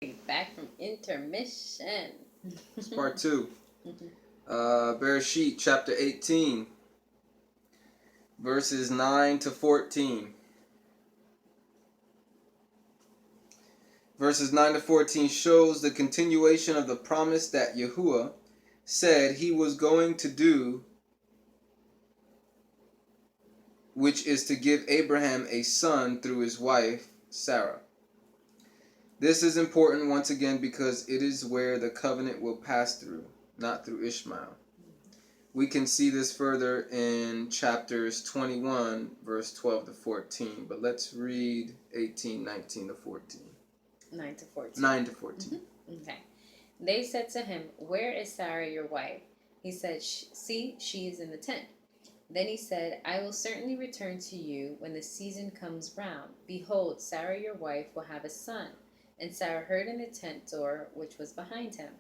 Back from intermission. It's part 2. Bereshith chapter 18, verses 9 to 14. Verses 9 to 14 shows the continuation of the promise that Yahuwah said he was going to do, which is to give Abraham a son through his wife, Sarah. This is important once again because it is where the covenant will pass through, not through Ishmael. We can see this further in chapters 21, verse 12 to 14. But let's read 18, 19 to 14. 9 to 14. 9 to 14. Mm-hmm. Okay. They said to him, "Where is Sarah your wife?" He said, "See, she is in the tent." Then he said, "I will certainly return to you when the season comes round. Behold, Sarah your wife will have a son." And Sarah heard in the tent door which was behind him.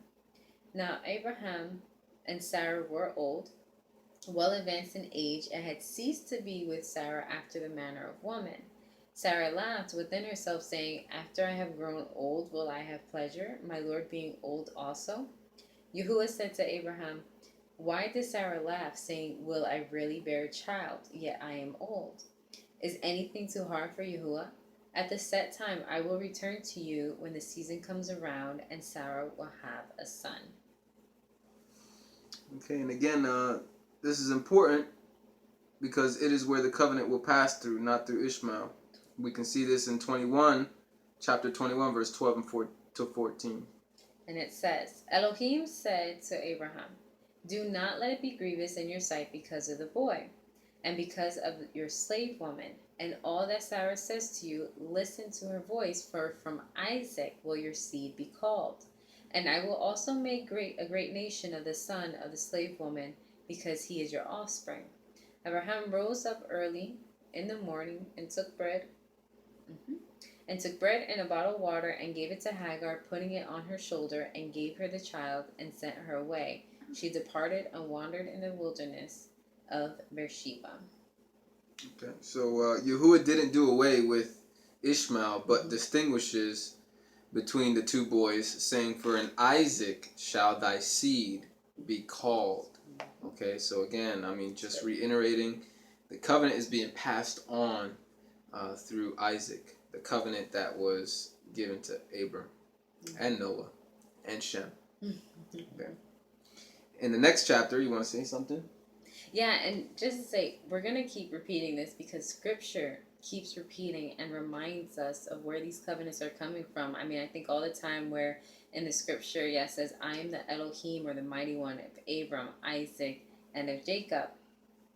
Now Abraham and Sarah were old, well advanced in age, and had ceased to be with Sarah after the manner of woman. Sarah laughed within herself, saying, "After I have grown old, will I have pleasure, my Lord being old also?" Yahuwah said to Abraham, "Why did Sarah laugh, saying, 'Will I really bear a child, yet I am old?' Is anything too hard for Yahuwah? At the set time I will return to you when the season comes around, and Sarah will have a son." Okay, and again, this is important because it is where the covenant will pass through, not through Ishmael. We can see this in chapter 21, verse 12 and 14. And it says, Elohim said to Abraham, "Do not let it be grievous in your sight because of the boy, and because of your slave woman, and all that Sarah says to you. Listen to her voice, for from Isaac will your seed be called. And I will also make a great nation of the son of the slave woman, because he is your offspring." Abraham rose up early in the morning and took bread. And took bread and a bottle of water, and gave it to Hagar, putting it on her shoulder, and gave her the child, and sent her away. She departed and wandered in the wilderness of Beersheba. Okay, so Yahuwah didn't do away with Ishmael, but distinguishes between the two boys, saying, "For in Isaac shall thy seed be called." Okay, so again, just reiterating, the covenant is being passed on through Isaac, the covenant that was given to Abram and Noah and Shem. Okay. In the next chapter, you want to say something? Yeah, and just to say, we're going to keep repeating this because Scripture keeps repeating and reminds us of where these covenants are coming from. I think all the time where in the Scripture, it says, "I am the Elohim," or the mighty one of Abram, Isaac, and of Jacob.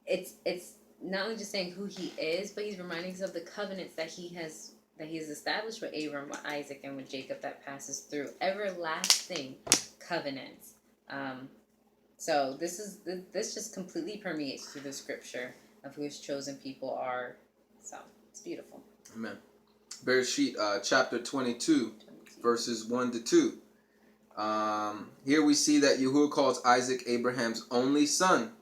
It's not only just saying who he is, but he's reminding us of the covenants that he has established with Abram, with Isaac, and with Jacob that passes through everlasting covenants. So this just completely permeates through the Scripture of who his chosen people are. So it's beautiful. Amen. Bereshith chapter 22, verses 1 to 2. Here we see that Yahuwah calls Isaac Abraham's only son.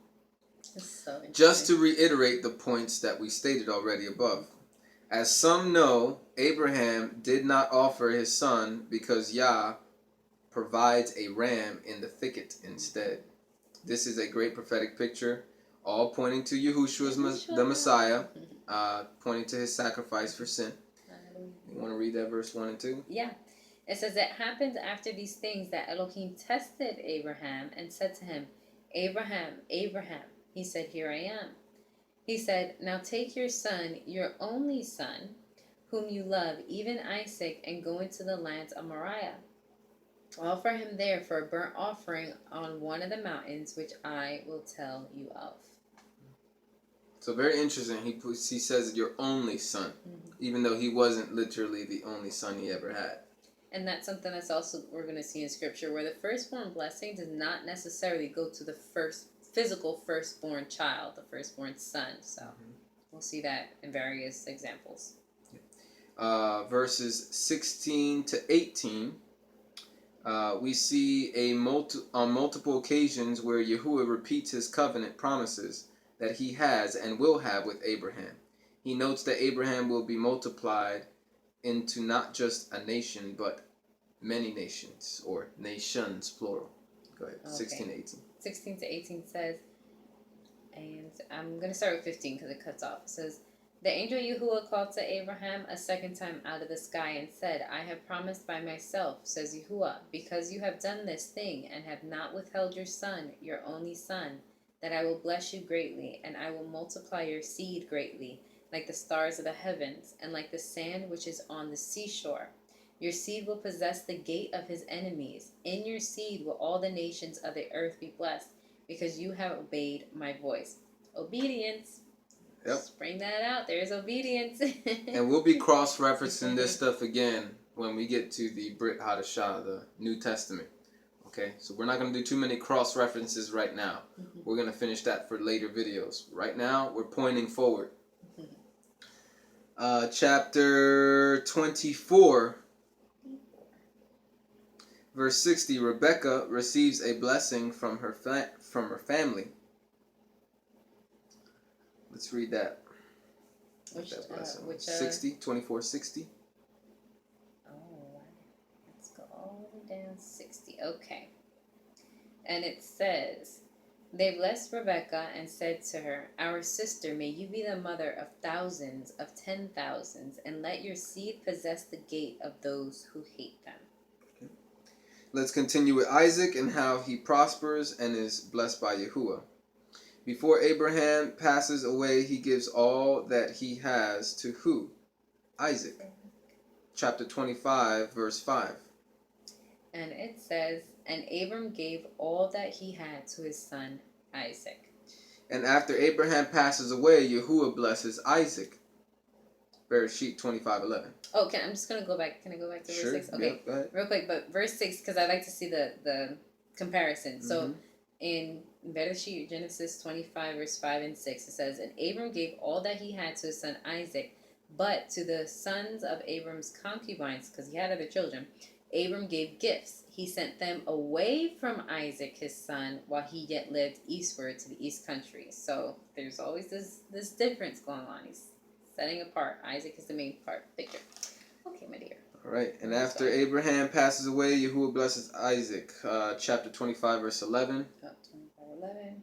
So just to reiterate the points that we stated already above. As some know, Abraham did not offer his son because Yah provides a ram in the thicket instead. This is a great prophetic picture, all pointing to Yahushua's the Messiah, pointing to his sacrifice for sin. You want to read that verse 1 and 2? Yeah. It says, "It happened after these things that Elohim tested Abraham and said to him, 'Abraham, Abraham.' He said, 'Here I am.' He said, 'Now take your son, your only son, whom you love, even Isaac, and go into the land of Moriah. Offer him there for a burnt offering on one of the mountains, which I will tell you of.'" So very interesting. He says your only son, even though he wasn't literally the only son he ever had. And that's something that's also we're going to see in Scripture, where the firstborn blessing does not necessarily go to the physical firstborn child, the firstborn son. So we'll see that in various examples. Verses 16 to 18, we see on multiple occasions where Yahuwah repeats his covenant promises that he has and will have with Abraham. He notes that Abraham will be multiplied into not just a nation, but many nations, or nations, plural. Go ahead, Okay. 16 to 18. 16 to 18 says, and I'm going to start with 15 because it cuts off. It says, the angel Yahuwah called to Abraham a second time out of the sky and said, I have promised by myself, says Yahuwah, because you have done this thing and have not withheld your son, your only son, that I will bless you greatly, and I will multiply your seed greatly, like the stars of the heavens, and like the sand which is on the seashore. Your seed will possess the gate of his enemies. In your seed will all the nations of the earth be blessed, because you have obeyed my voice. Obedience. Yep. Just bring that out. There's obedience. And we'll be cross-referencing this stuff again when we get to the Brit Hadashah, the New Testament. Okay, so we're not going to do too many cross-references right now. Mm-hmm. We're going to finish that for later videos. Right now, we're pointing forward. Mm-hmm. Chapter 24, verse 60, Rebecca receives a blessing from her family. Let's read that. Which 60, 24, 60. Oh, let's go all the way down 60. Okay. And it says, they blessed Rebekah and said to her, our sister, may you be the mother of thousands, of 10,000s, and let your seed possess the gate of those who hate them. Okay. Let's continue with Isaac and how he prospers and is blessed by Yahuwah. Before Abraham passes away, he gives all that he has to who? Isaac. Chapter 25, verse 5. And it says, and Abram gave all that he had to his son Isaac. And after Abraham passes away, Yahuwah blesses Isaac. Bereshith 25:11. Oh, I'm just going to go back. Can I go back to verse 6? Okay, yep, go ahead. Real quick, but verse 6, because I like to see the comparison. Mm-hmm. So in Bereshith, Genesis 25, verse 5 and 6, it says, and Abram gave all that he had to his son Isaac, but to the sons of Abram's concubines, because he had other children, Abram gave gifts. He sent them away from Isaac, his son, while he yet lived eastward to the east country. So there's always this difference going on. He's setting apart. Isaac is the main picture. Okay, my dear. All right. And after Abraham passes away, Yahuwah blesses Isaac. Chapter 25, verse 11. 25:11.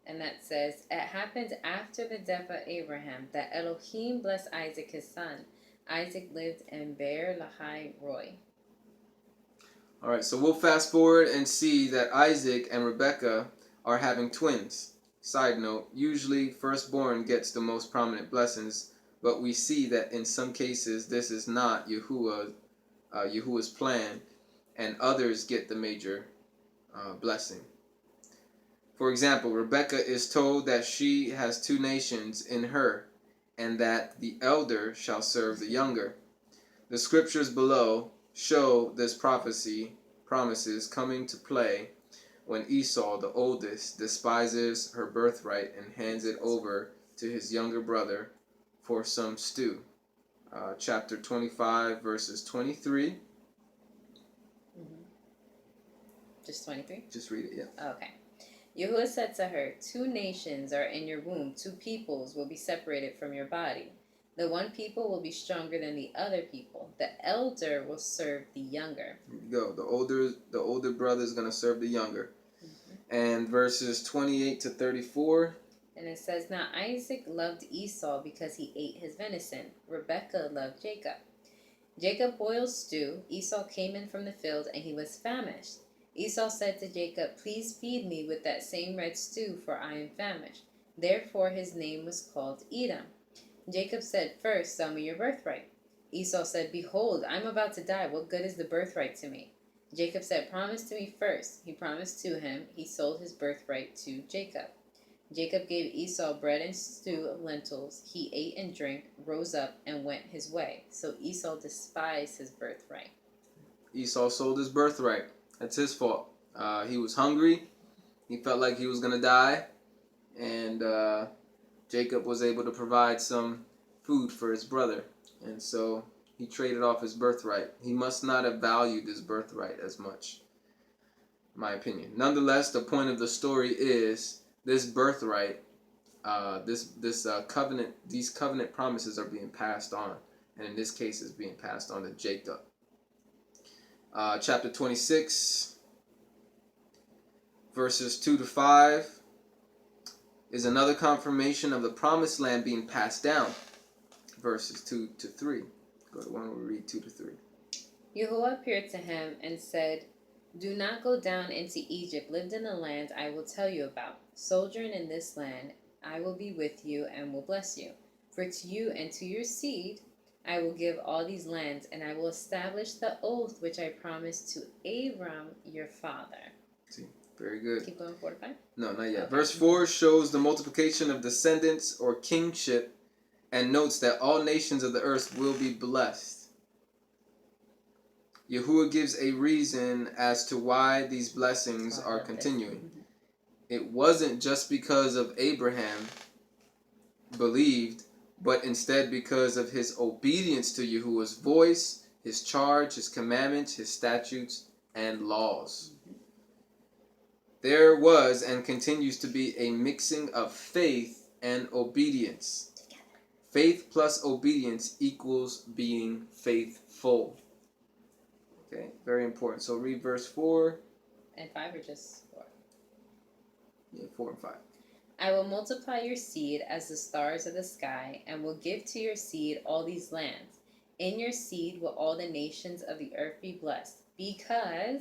And that says, it happened after the death of Abraham that Elohim blessed Isaac, his son. Isaac lived in Beer Lahai Roi. All right, so we'll fast forward and see that Isaac and Rebekah are having twins. Side note, usually firstborn gets the most prominent blessings, but we see that in some cases this is not Yahuwah's plan, and others get the major blessing. For example, Rebekah is told that she has two nations in her, and that the elder shall serve the younger. The scriptures below show this promises coming to play when Esau, the oldest, despises her birthright and hands it over to his younger brother for some stew. Chapter 25, verses 23. Mm-hmm. Just 23? Just read it, yeah. Okay. Yahuwah said to her, 2 nations are in your womb, 2 peoples will be separated from your body. The one people will be stronger than the other people. The elder will serve the younger. Here you go. The older brother is going to serve the younger. Mm-hmm. And verses 28 to 34. And it says, now Isaac loved Esau because he ate his venison. Rebekah loved Jacob. Jacob boiled stew. Esau came in from the field, and he was famished. Esau said to Jacob, please feed me with that same red stew, for I am famished. Therefore his name was called Edom. Jacob said, first, sell me your birthright. Esau said, behold, I'm about to die. What good is the birthright to me? Jacob said, promise to me first. He promised to him. He sold his birthright to Jacob. Jacob gave Esau bread and stew of lentils. He ate and drank, rose up, and went his way. So Esau despised his birthright. Esau sold his birthright. That's his fault. He was hungry. He felt like he was going to die. And Jacob was able to provide some food for his brother. And so he traded off his birthright. He must not have valued his birthright as much, in my opinion. Nonetheless, the point of the story is this birthright, these covenant promises are being passed on. And in this case, it's being passed on to Jacob. Chapter 26, verses 2 to 5, is another confirmation of the promised land being passed down. Verses 2 to 3. Go to one where we read 2 to 3. Yahuwah appeared to him and said, "Do not go down into Egypt. Live in the land I will tell you about. Sojourn in this land. I will be with you and will bless you. For to you and to your seed I will give all these lands, and I will establish the oath which I promised to Abram your father." See, very good. Keep going, 4 to 5. No, not yet. Okay. Verse 4 shows the multiplication of descendants or kingship and notes that all nations of the earth will be blessed. Yahuwah gives a reason as to why these blessings are continuing. It wasn't just because of Abraham believed, but instead because of his obedience to Yahuwah's voice, his charge, his commandments, his statutes, and laws. There was and continues to be a mixing of faith and obedience. Faith plus obedience equals being faithful. Okay, very important. So read verse 4. And 5 or just 4? Yeah, 4 and 5. "I will multiply your seed as the stars of the sky, and will give to your seed all these lands. In your seed will all the nations of the earth be blessed, because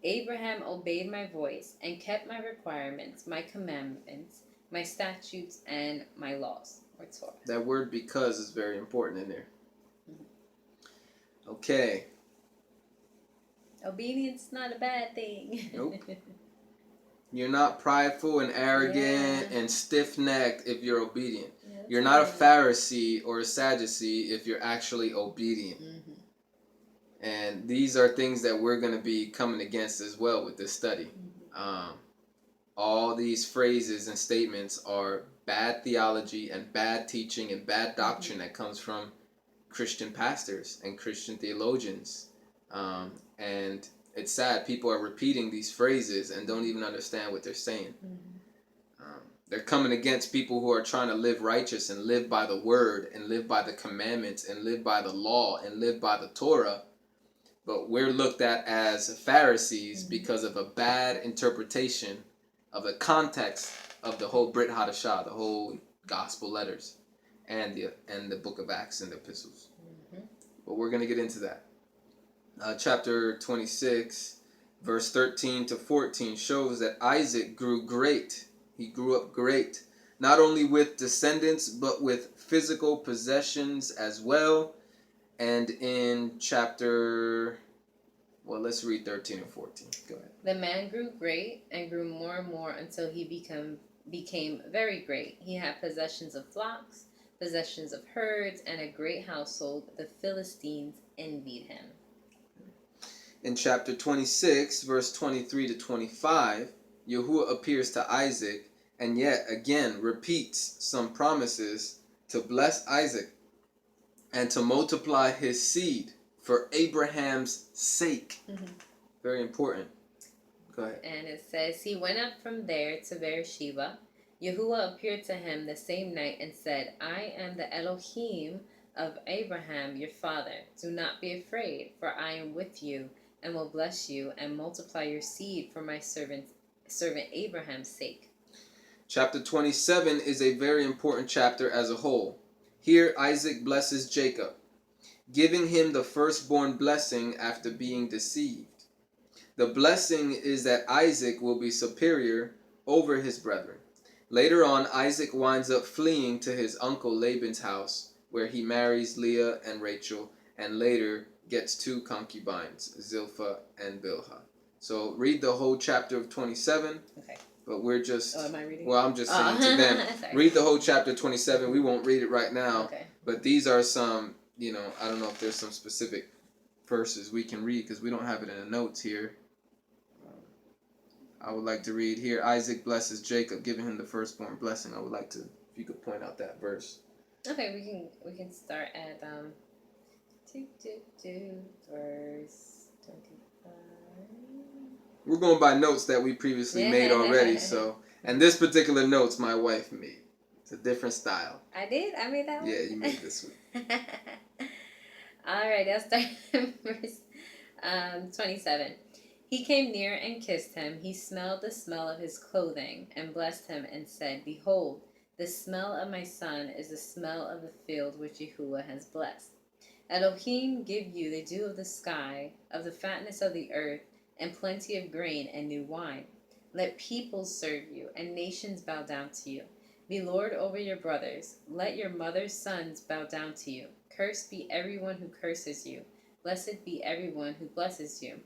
Abraham obeyed my voice and kept my requirements, my commandments, my statutes, and my laws." Or Torah. That word "because" is very important in there. Okay. Obedience is not a bad thing. Nope. You're not prideful and arrogant and stiff-necked if you're obedient. Yeah, you're not a Pharisee or a Sadducee if you're actually obedient. And these are things that we're going to be coming against as well with this study. All these phrases and statements are bad theology and bad teaching and bad doctrine that comes from Christian pastors and Christian theologians. And it's sad people are repeating these phrases and don't even understand what they're saying. They're coming against people who are trying to live righteous and live by the word and live by the commandments and live by the law and live by the Torah. But we're looked at as Pharisees because of a bad interpretation of the context of the whole Brit Hadashah, the whole gospel letters, and the book of Acts and the epistles. But we're going to get into that. Chapter 26, verse 13 to 14 shows that Isaac grew great. He grew up great, not only with descendants, but with physical possessions as well. And in chapter, well, let's read 13 and 14. Go ahead. "The man grew great and grew more and more until he became very great. He had possessions of flocks, possessions of herds, and a great household. The Philistines envied him." In chapter 26, verse 23 to 25, Yahuwah appears to Isaac and yet again repeats some promises to bless Isaac and to multiply his seed for Abraham's sake. Very important. Go ahead. And it says, "He went up from there to Bereshith. Yahuwah appeared to him the same night and said, 'I am the Elohim of Abraham your father. Do not be afraid, for I am with you and will bless you and multiply your seed for my servant Abraham's sake.'" Chapter 27 is a very important chapter as a whole. Here Isaac blesses Jacob, giving him the firstborn blessing after being deceived. The blessing is that Isaac will be superior over his brethren. Later on, Isaac winds up fleeing to his uncle Laban's house, where he marries Leah and Rachel, and later gets 2 concubines, Zilpah and Bilhah. So read the whole chapter of 27. Okay. But we're just, am I reading? well, I'm just saying to them, read the whole chapter 27. We won't read it right now. Okay. But these are some, I don't know if there's some specific verses we can read because we don't have it in the notes here. I would like to read here. Isaac blesses Jacob, giving him the firstborn blessing. I would like to, if you could point out that verse. Okay, we can start at verse 25. We're going by notes that we previously made already. So, and this particular notes my wife made. It's a different style. I did? I made that one? Yeah, you made this one. Alright, I'll start at verse 27. He came near and kissed him. He smelled the smell of his clothing and blessed him and said, Behold, the smell of my son is the smell of the field which Yahuwah has blessed. Elohim give you the dew of the sky, of the fatness of the earth, and plenty of grain and new wine. Let peoples serve you, and nations bow down to you. Be Lord over your brothers. Let your mother's sons bow down to you. Cursed be everyone who curses you. Blessed be everyone who blesses you.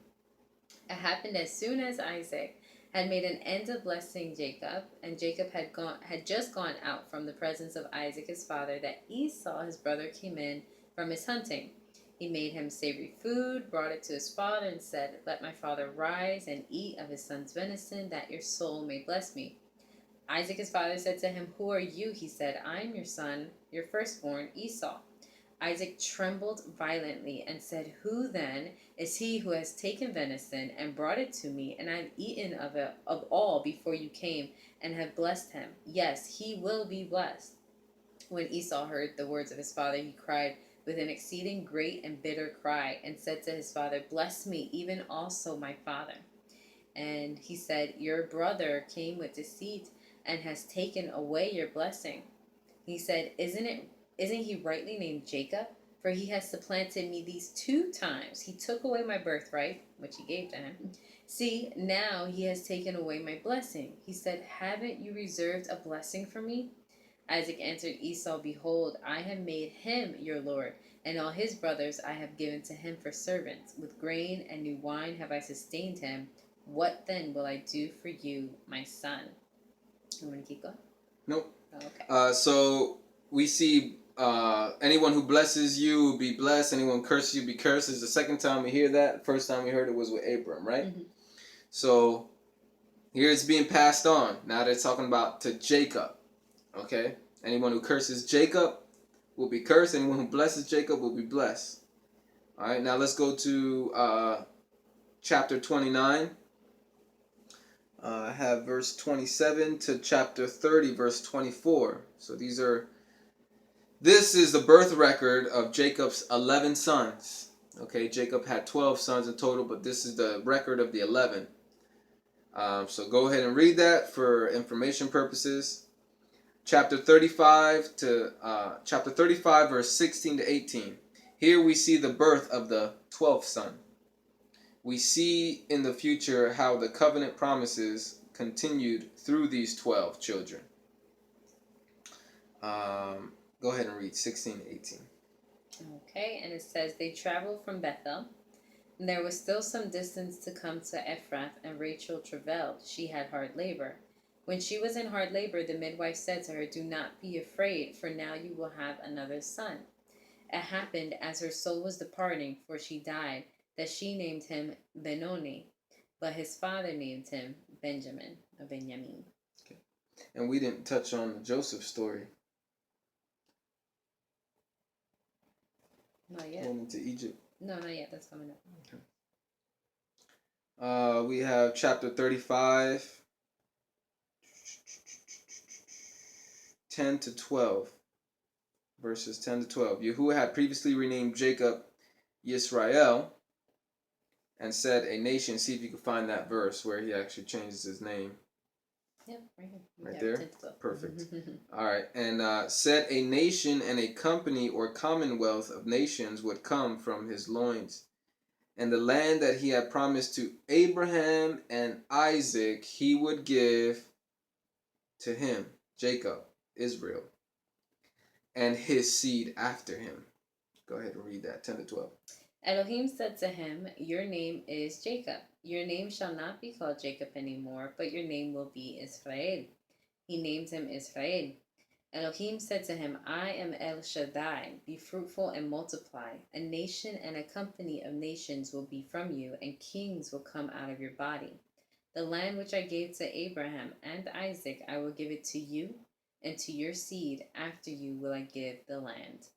It happened as soon as Isaac had made an end of blessing Jacob, and Jacob had just gone out from the presence of Isaac his father, that Esau his brother came in from his hunting. He made him savory food, brought it to his father, and said, Let my father rise and eat of his son's venison, that your soul may bless me. Isaac his father said to him, Who are you? He said, I am your son, your firstborn, Esau. Isaac trembled violently and said, Who then is he who has taken venison and brought it to me, and I have eaten of it of all before you came, and have blessed him? Yes, he will be blessed. When Esau heard the words of his father, he cried with an exceeding great and bitter cry, and said to his father, Bless me, even also my father. And he said, Your brother came with deceit and has taken away your blessing. He said, Isn't he rightly named Jacob? For he has supplanted me these 2 times. He took away my birthright, which he gave to him. See, now he has taken away my blessing. He said, Haven't you reserved a blessing for me? Isaac answered Esau, Behold, I have made him your lord, and all his brothers I have given to him for servants. With grain and new wine have I sustained him. What then will I do for you, my son? You want to keep going? Nope. Oh, okay. So we see anyone who blesses you will be blessed. Anyone curses you be cursed. It's the second time we hear that. First time we heard it was with Abram, right? Mm-hmm. So here it's being passed on. Now they're talking about to Jacob. Okay? Anyone who curses Jacob will be cursed. Anyone who blesses Jacob will be blessed. Alright, now let's go to chapter 29. I have verse 27 to chapter 30, verse 24. So this is the birth record of Jacob's 11 sons. Okay, Jacob had 12 sons in total, but this is the record of the 11. So go ahead and read that for information purposes. Chapter 35 verse 16 to 18. Here we see the birth of the 12th son. We see in the future how the covenant promises continued through these 12 children. Go ahead and read 16 to 18. Okay, and it says, They traveled from Bethel, and there was still some distance to come to Ephrath, and Rachel travailed. She had hard labor. When she was in hard labor, the midwife said to her, Do not be afraid, for now you will have another son. It happened as her soul was departing, for she died, that she named him Benoni, but his father named him Benjamin, or Benjamin. Okay. And we didn't touch on the Joseph story. Not yet. Going into Egypt. No, not yet. That's coming up. Okay. We have chapter 35, 10 to 12. Verses 10 to 12. Yahuwah had previously renamed Jacob Yisrael and said a nation. See if you can find that verse where he actually changes his name. Yep, right here. Right there? Perfect. All right. And said a nation and a company or commonwealth of nations would come from his loins. And the land that he had promised to Abraham and Isaac, he would give to him, Jacob, Israel, and his seed after him. Go ahead and read that, 10 to 12. Elohim said to him, Your name is Jacob. Your name shall not be called Jacob anymore, but your name will be Israel. He named him Israel. Elohim said to him, I am El Shaddai. Be fruitful and multiply. A nation and a company of nations will be from you, and kings will come out of your body. The land which I gave to Abraham and Isaac, I will give it to you, and to your seed after you will I give the land.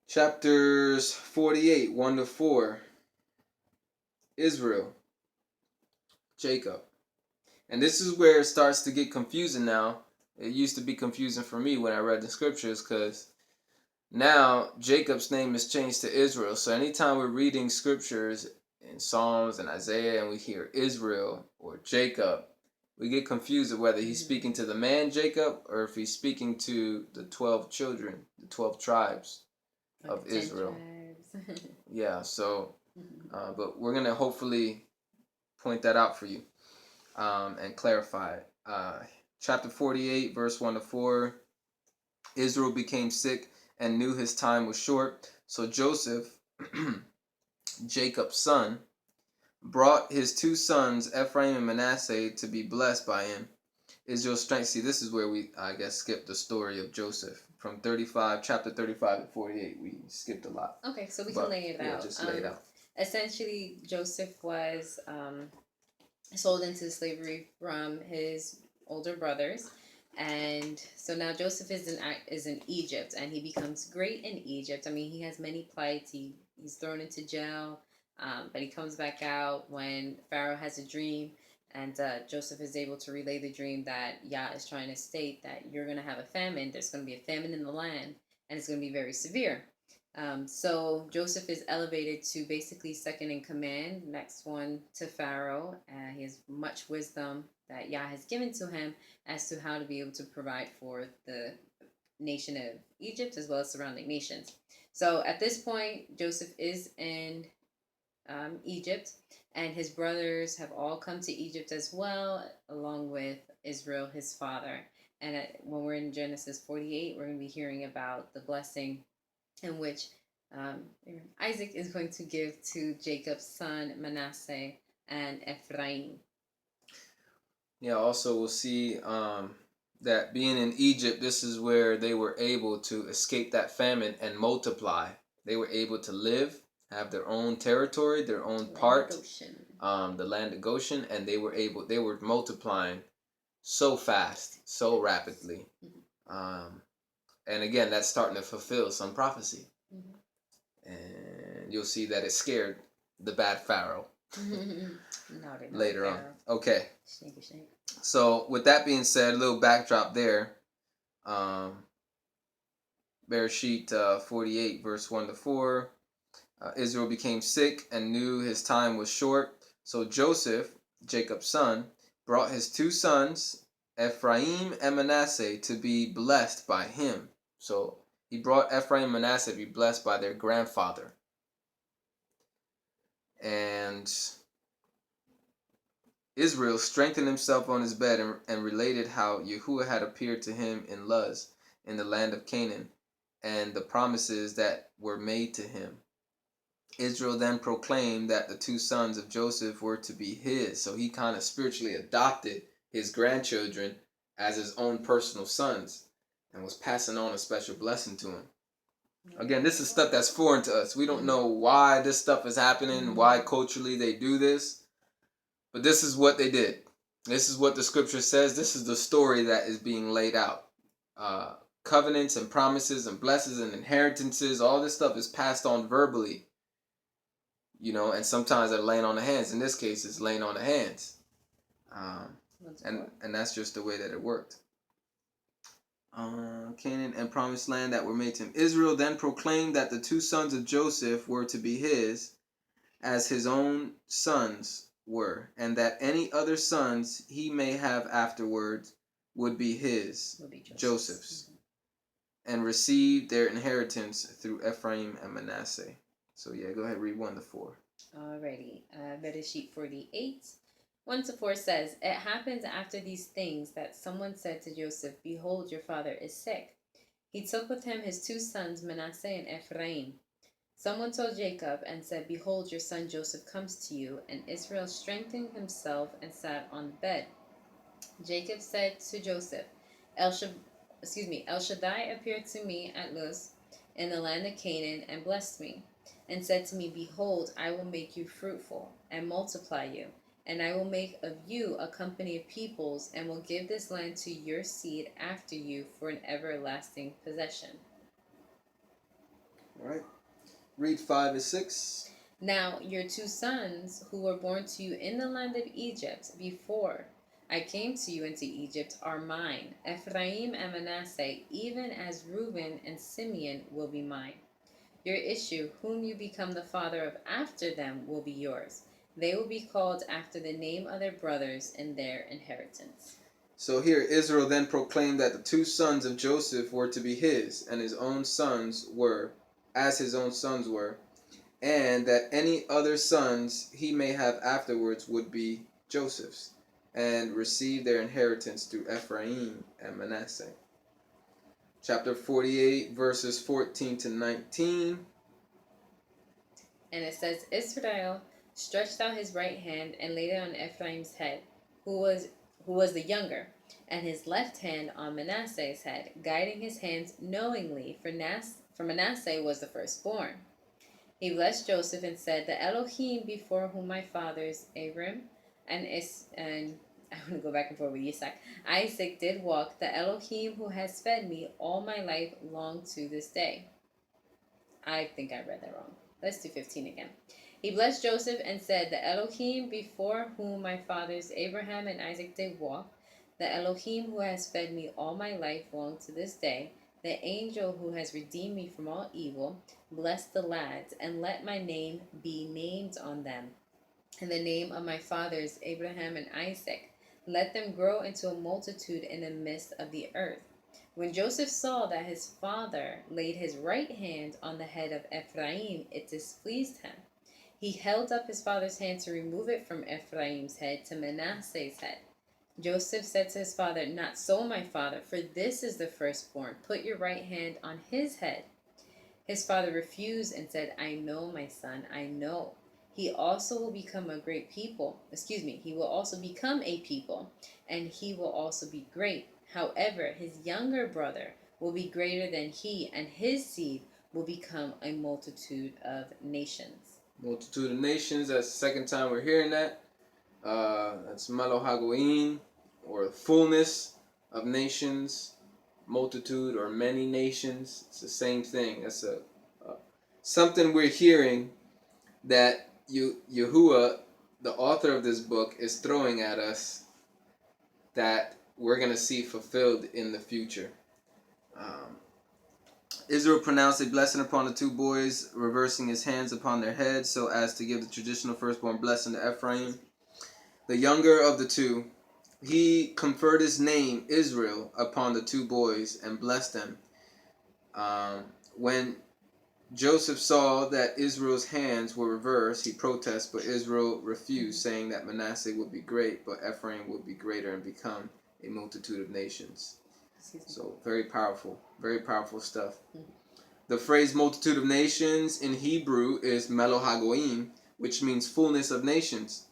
Chapters 48, 1 to 4. Israel, Jacob. And this is where it starts to get confusing now. It used to be confusing for me when I read the scriptures because Now Jacob's name is changed to Israel. So anytime we're reading scriptures in Psalms and Isaiah and we hear Israel or Jacob, we get confused of whether he's speaking to the man Jacob or if he's speaking to the 12 children, the 12 tribes of Israel. Yeah, so, but we're going to hopefully point that out for you and clarify it. Chapter 48, verse 1 to 4, Israel became sick and knew his time was short. So Joseph, Jacob's son, brought his two sons, Ephraim and Manasseh, to be blessed by him. Israel's strength. See, this is where we, I guess, skipped the story of Joseph. From chapter 35 to 48, we skipped a lot. Okay, so we can lay it out. Just lay it out. Essentially, Joseph was sold into slavery from his older brothers. And so now Joseph is in Egypt, and he becomes great in Egypt. I mean, he has many plights. He's thrown into jail, but he comes back out when Pharaoh has a dream, and Joseph is able to relay the dream that Yah is trying to state that you're going to have a famine. There's going to be a famine in the land, and it's going to be very severe. So Joseph is elevated to basically second in command, next one to Pharaoh. He has much wisdom that Yah has given to him as to how to be able to provide for the nation of Egypt as well as surrounding nations. So at this point, Joseph is in Egypt, and his brothers have all come to Egypt as well, along with Israel, his father. And when we're in Genesis 48, we're going to be hearing about the blessing in which Isaac is going to give to Jacob's son Manasseh and Ephraim. Yeah, also we'll see that being in Egypt, this is where they were able to escape that famine and multiply. They were able to live, have their own territory, their own part, the land of Goshen, and they were multiplying so fast, so rapidly. And again, that's starting to fulfill some prophecy. And you'll see that it scared the bad Pharaoh later on. Okay. So with that being said, a little backdrop there. Bereshith 48, verse 1 to 4. Israel became sick and knew his time was short. So Joseph, Jacob's son, brought his two sons, Ephraim and Manasseh, to be blessed by him. So he brought Ephraim and Manasseh to be blessed by their grandfather. And Israel strengthened himself on his bed and related how Yahuwah had appeared to him in Luz, in the land of Canaan, and the promises that were made to him. Israel then proclaimed that the two sons of Joseph were to be his. So he kind of spiritually adopted his grandchildren as his own personal sons and was passing on a special blessing to him. Again, this is stuff that's foreign to us. We don't know why this stuff is happening, why culturally they do this. But this is what they did. This is what the scripture says. This is the story that is being laid out. Covenants and promises and blessings and inheritances, all this stuff is passed on verbally. You know, and sometimes they're laying on the hands. In this case, it's laying on the hands. And that's just the way that it worked. Canaan and promised land that were made to him. Israel then proclaimed that the two sons of Joseph were to be his, as his own sons were, and that any other sons he may have afterwards would be his, Joseph's, and receive their inheritance through Ephraim and Manasseh. So yeah, go ahead, read 1 to 4. Alrighty, Bereshith 48. 1 to 4 says, It happened after these things that someone said to Joseph, Behold, your father is sick. He took with him his two sons, Manasseh and Ephraim. Someone told Jacob and said, Behold, your son Joseph comes to you. And Israel strengthened himself and sat on the bed. Jacob said to Joseph, El Shaddai appeared to me at Luz in the land of Canaan and blessed me, and said to me, Behold, I will make you fruitful and multiply you, and I will make of you a company of peoples, and will give this land to your seed after you for an everlasting possession. All right. Read 5 and 6. Now your two sons, who were born to you in the land of Egypt before I came to you into Egypt are mine. Ephraim and Manasseh, even as Reuben and Simeon, will be mine. Your issue, whom you become the father of after them, will be yours. They will be called after the name of their brothers in their inheritance. So here Israel then proclaimed that the two sons of Joseph were to be his, and his own sons were, as his own sons were, and that any other sons he may have afterwards would be Joseph's, and receive their inheritance through Ephraim and Manasseh. Chapter 48, verses 14 to 19. And it says, Israel stretched out his right hand and laid it on Ephraim's head, who was the younger, and his left hand on Manasseh's head, guiding his hands knowingly, for Manasseh was the firstborn. He blessed Joseph and said, the Elohim before whom my fathers Abram and I want to go back and forth with Isaac did walk, the Elohim who has fed me all my life long to this day. I think I read that wrong. Let's do 15 again. He blessed Joseph and said, the Elohim before whom my fathers Abraham and Isaac did walk, the Elohim who has fed me all my life long to this day, the angel who has redeemed me from all evil, bless the lads, and let my name be named on them, and the name of my fathers Abraham and Isaac. Let them grow into a multitude in the midst of the earth. When Joseph saw that his father laid his right hand on the head of Ephraim, it displeased him. He held up his father's hand to remove it from Ephraim's head to Manasseh's head. Joseph said to his father, not so, my father, for this is the firstborn. Put your right hand on his head. His father refused and said, I know, my son, I know. He also will become a great people. He will also become a people, and he will also be great. However, his younger brother will be greater than he, and his seed will become a multitude of nations. Multitude of nations, that's the second time we're hearing that. That's Melohagoim, or fullness of nations, multitude or many nations. It's the same thing. That's something we're hearing that Yahuwah, the author of this book, is throwing at us that we're going to see fulfilled in the future. Israel pronounced a blessing upon the two boys, reversing his hands upon their heads so as to give the traditional firstborn blessing to Ephraim, the younger of the two. He conferred his name, Israel, upon the two boys and blessed them. When Joseph saw that Israel's hands were reversed, he protested, but Israel refused, saying that Manasseh would be great, but Ephraim would be greater and become a multitude of nations. So very powerful stuff. The phrase multitude of nations in Hebrew is Melohagoim, which means fullness of nations.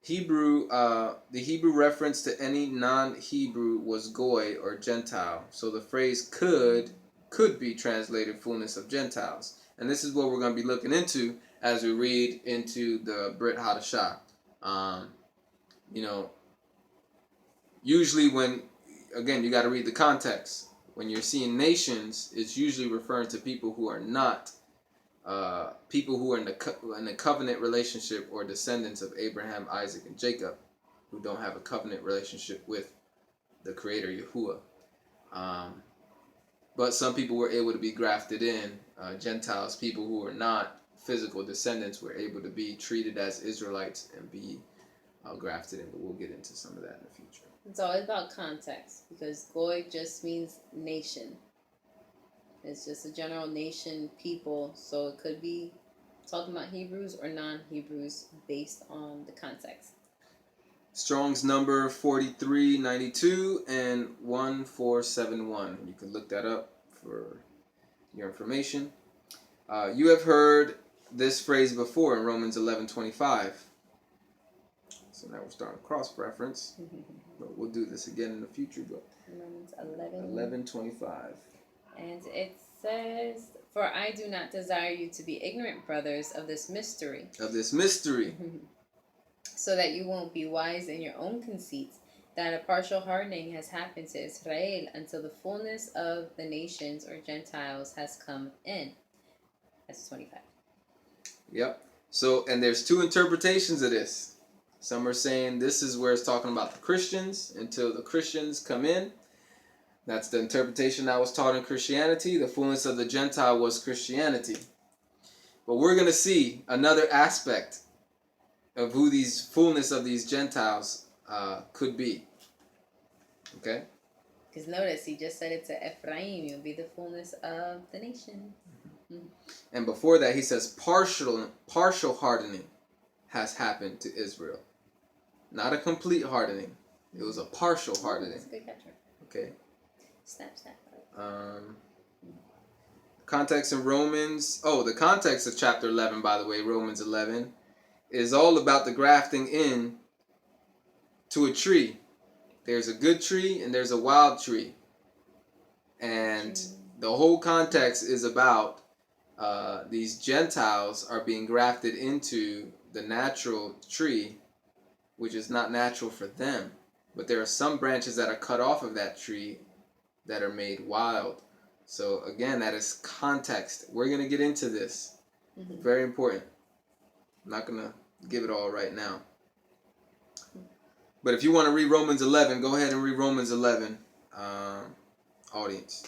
The Hebrew reference to any non-Hebrew was Goy or Gentile. So the phrase could be translated fullness of Gentiles. And this is what we're going to be looking into as we read into the Brit Hadashah. Usually when, again, you got to read the context. When you're seeing nations, it's usually referring to people who are not people who are in a covenant relationship or descendants of Abraham, Isaac, and Jacob, who don't have a covenant relationship with the Creator Yahuwah. But some people were able to be grafted in. Gentiles, people who were not physical descendants, were able to be treated as Israelites and be grafted in. But we'll get into some of that in the future. It's always about context, because Goy just means nation. It's just a general nation, people, so it could be talking about Hebrews or non-Hebrews based on the context. Strong's number 4392 and 1471. You can look that up for your information. You have heard this phrase before in Romans 11:25. So now we're starting cross-reference. But we'll do this again in the future. But Romans 11:25. And it says, for I do not desire you to be ignorant, brothers, of this mystery. So that you won't be wise in your own conceits, that a partial hardening has happened to Israel until the fullness of the nations or Gentiles has come in. That's 25. Yep. So, and there's two interpretations of this. Some are saying this is where it's talking about the Christians until the Christians come in. That's the interpretation that was taught in Christianity. The fullness of the Gentile was Christianity. But we're going to see another aspect of who these fullness of these Gentiles could be. Okay? Because notice, he just said it to Ephraim. You'll be the fullness of the nation. Mm-hmm. And before that, he says partial hardening has happened to Israel. Not a complete hardening. It was a partial hardening. That's a good catcher. Okay. Snap. Context in Romans. Oh, the context of chapter 11, by the way, Romans 11, is all about the grafting in to a tree. There's a good tree and there's a wild tree. And the whole context is about these Gentiles are being grafted into the natural tree, which is not natural for them. But there are some branches that are cut off of that tree that are made wild. So again, that is context. We're going to get into this. Mm-hmm. Very important. I'm not going to give it all right now. But if you want to read Romans 11, go ahead and read Romans 11, audience.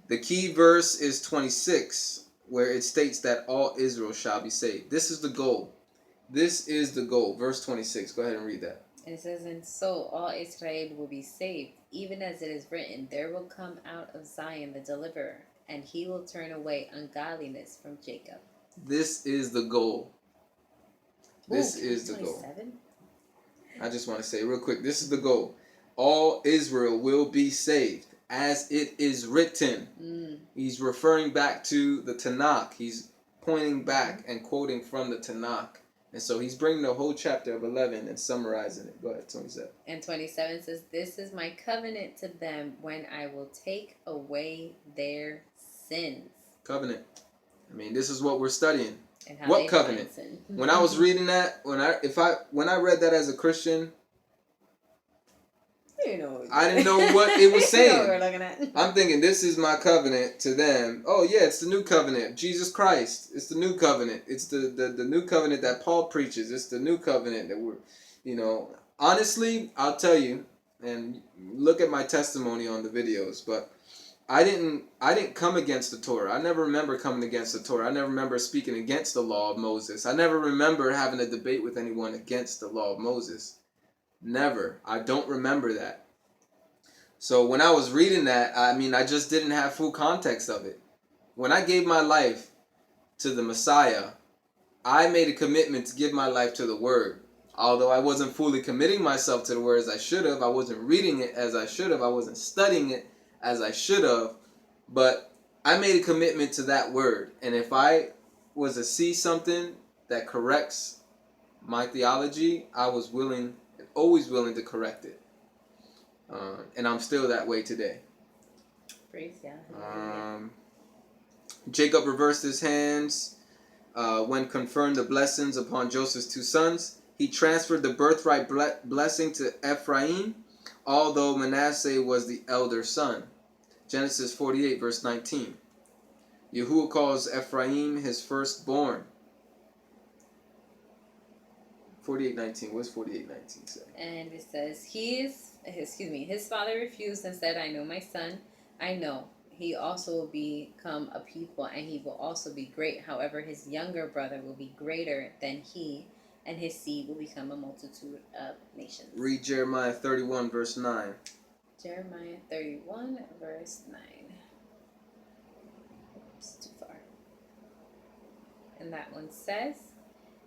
The key verse is 26, where it states that all Israel shall be saved. This is the goal. This is the goal. Verse 26. Go ahead and read that. And it says, and so all Israel will be saved, even as it is written, there will come out of Zion the deliverer, and he will turn away ungodliness from Jacob. This is the goal. This is the 27? goal. I just want to say real quick, this is the goal. All Israel will be saved, as it is written. He's referring back to the Tanakh. He's pointing back and quoting from the Tanakh. And so he's bringing the whole chapter of 11 and summarizing it. Go ahead, 27. And 27 says, this is my covenant to them when I will take away their sins. Covenant. I mean, this is what we're studying. And how what covenant? When I was reading that, when I read that as a Christian, I didn't know what it was saying. You know what we're looking at. I'm thinking, this is my covenant to them. Oh yeah, it's the new covenant. Jesus Christ. It's the new covenant. It's the new covenant that Paul preaches. It's the new covenant that we're, honestly, I'll tell you, and look at my testimony on the videos, but I didn't come against the Torah. I never remember coming against the Torah. I never remember speaking against the law of Moses. I never remember having a debate with anyone against the law of Moses. Never. I don't remember that. So when I was reading that, I just didn't have full context of it. When I gave my life to the Messiah, I made a commitment to give my life to the Word. Although I wasn't fully committing myself to the Word as I should have, I wasn't reading it as I should have, I wasn't studying it as I should have, but I made a commitment to that Word. And if I was to see something that corrects my theology, I was always willing to correct it. And I'm still that way today. Praise God. Jacob reversed his hands when conferring the blessings upon Joseph's two sons. He transferred the birthright blessing to Ephraim, although Manasseh was the elder son. Genesis 48, verse 19. Yahuwah calls Ephraim his firstborn. 48:19. What's 48:19 say? And it says, his father refused and said, I know my son, I know. He also will become a people, and he will also be great. However, his younger brother will be greater than he, and his seed will become a multitude of nations. Read Jeremiah 31, verse 9. Jeremiah 31, verse 9. Oops, too far. And that one says,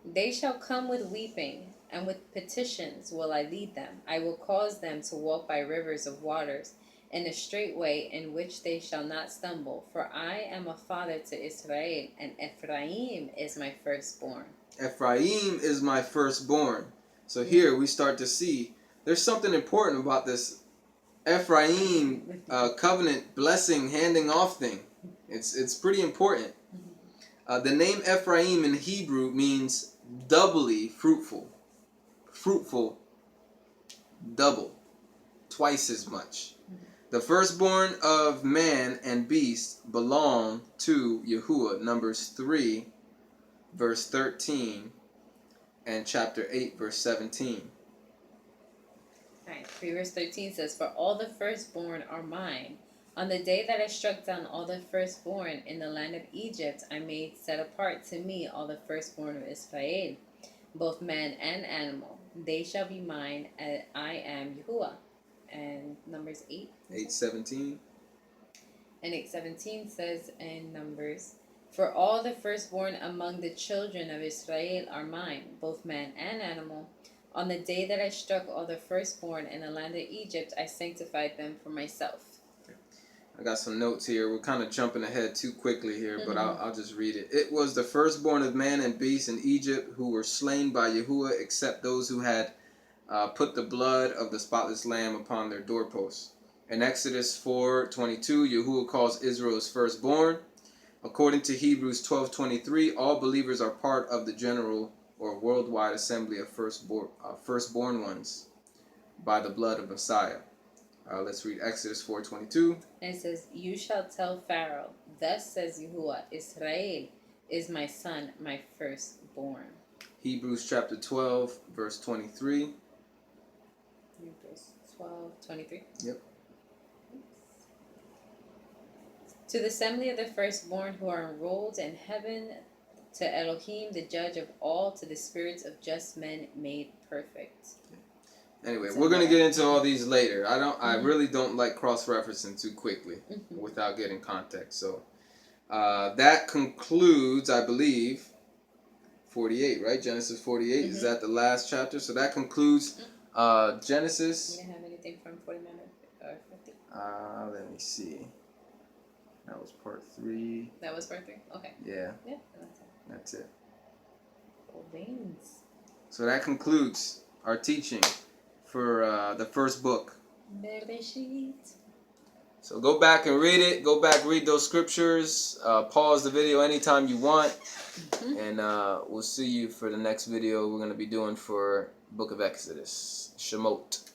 they shall come with weeping, and with petitions will I lead them. I will cause them to walk by rivers of waters, in a straight way in which they shall not stumble. For I am a father to Israel, and Ephraim is my firstborn. Ephraim is my firstborn. So here we start to see there's something important about this Ephraim covenant blessing handing off thing. It's pretty important. The name Ephraim in Hebrew means doubly fruitful. Fruitful, double, twice as much. The firstborn of man and beast belong to Yahuwah. Numbers 3, verse 13. and chapter 8, verse 17. Alright, 3 verse 13 says, For all the firstborn are mine. On the day that I struck down all the firstborn in the land of Egypt, I made set apart to me all the firstborn of Israel, both man and animal. They shall be mine, and I am Yahuwah. And Numbers 8. 8:17. And 8:17 says in Numbers, For all the firstborn among the children of Israel are mine, both man and animal. On the day that I struck all the firstborn in the land of Egypt, I sanctified them for myself. I got some notes here. We're kind of jumping ahead too quickly here, but I'll just read it. It was the firstborn of man and beast in Egypt who were slain by Yahuwah, except those who had put the blood of the spotless lamb upon their doorposts. In Exodus 4:22, Yahuwah calls Israel's firstborn. According to Hebrews 12:23, all believers are part of the general or worldwide assembly of firstborn ones by the blood of Messiah. Let's read Exodus 4:22. And it says, You shall tell Pharaoh, Thus says Yahuwah, Israel is my son, my firstborn. Hebrews chapter 12, verse 23. Hebrews 12:23. Yep. To the assembly of the firstborn who are enrolled in heaven, to Elohim, the judge of all, to the spirits of just men made perfect. Anyway, we're gonna get into all these later. I really don't like cross-referencing too quickly without getting context. So that concludes, I believe, 48, right? Genesis 48. Is that the last chapter? So that concludes Genesis. You didn't have anything from 49 or 50? Let me see. That was part 3. That was part 3? Okay. Yeah. Yeah, That's it. Cool beans. So that concludes our teaching for the first book. Bereshith. So go back and read it. Go back, read those scriptures. Pause the video anytime you want. And we'll see you for the next video we're going to be doing for Book of Exodus. Shemot.